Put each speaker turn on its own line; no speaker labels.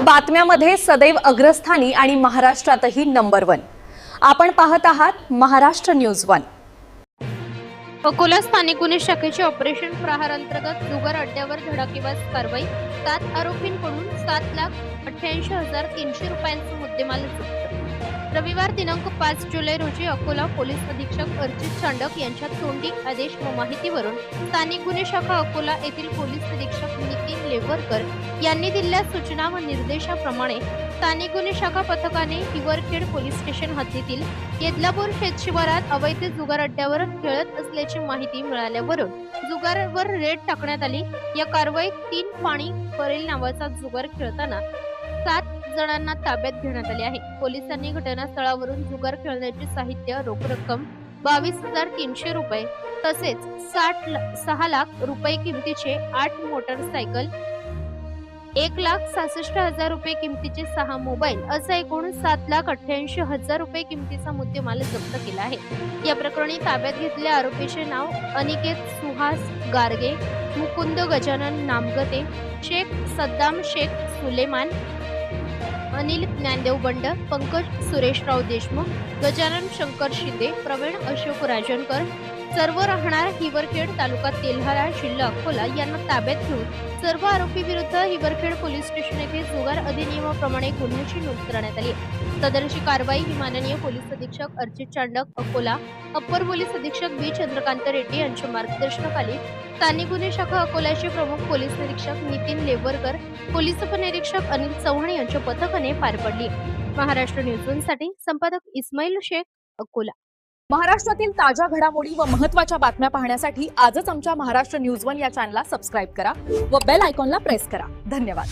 बातम्यामध्ये सदैव अग्रस्थानी आणि महाराष्ट्रातही नंबर 1। आपण पाहत आहात महाराष्ट्र न्यूज 1।
अकोला स्थानिक गुन्हे शाखेचे ऑपरेशन प्रहार अंतर्गत जुगार अड्ड्यावर धडाकेबाज कारवाई। 7 आरोपींकडून 7,88,300 रुपयांचा मुद्देमाल जप्त। रविवार दिनांक 5 जुलै रोजी अकोला पोलीस अधीक्षक अर्चित चांडक यांच्या तोंडी आदेश व माहितीवरून स्थानिक गुन्हे शाखा अकोला येथील पोलीस अधीक्षक नितीन लेवरकर यांनी दिलेल्या सूचना व निर्देशाप्रमाणे स्थानिक गुन्हे शाखा पथकाने हिवरखेड पोलीस स्टेशन हद्दीतील येदलापूर शेतशिवारात अवैध जुगार अड्ड्यावर खेळत असल्याची माहिती मिळाल्यावरून जुगारावर रेड टाकण्यात आली। या कारवाईत 3 पाणी परेल नावाचा जुगार खेळताना 7 जणांना ताब्यात घेण्यात आले आहे। पोलिसांनी घटनास्थळावरून जुगार खेळण्याचे साहित्य, रोख रक्कम 22,300 रुपये तसेच 6 लाख रुपये किमतीचे 8 मोटरसायकल, 1,66,000 रुपये किमतीचे 6 मोबाईल असा एकूण 7,88,000 रुपये किमतीचा मुद्देमाल जप्त केला आहे। या प्रकरणी ताब्यात घेतलेल्या आरोपीचे नाव अनिकेत सुहास गारगे, मुकुंद गजानन नामगते, शेख सद्दाम शेख सुलेमान, अनिल ज्ञानदेव बंड, पंकज सुरेशराव देशमुख, गजानन शंकर शिंदे, प्रवीण अशोक राजनकर सर्व राहणार हिवरखेड, तालुका तेल्हारा, जिल्हा अकोला यांना ताब्यात घेऊन सर्व आरोपी विरुद्ध हिवरखेड पोलीस स्टेशन येथे जुगार अधिनियमाप्रमाणे गुन्ह्याची नोंद करण्यात आली। सदरची कारवाई ही माननीय पोलीस अधीक्षक अर्चित चांडक अकोला, अप्पर पोलीस अधीक्षक बी चंद्रकांत रेड्डी यांच्या मार्गदर्शनाखाली स्थानिक गुन्हे शाखा अकोल्याचे प्रमुख पोलीस निरीक्षक नितीन लेवरकर, पोलीस उपनिरीक्षक अनिल चव्हाण यांच्या पथकाने पार पडली। महाराष्ट्र न्यूज 1 साठी संपादक इस्माईल शेख, अकोला।
महाराष्ट्रातील ताज्या घडामोडी व महत्त्वाच्या बातम्या पाहण्यासाठी आजच आमच्या महाराष्ट्र न्यूज 1 या चॅनलला सबस्क्राइब करा व बेल आयकॉनला प्रेस करा। धन्यवाद।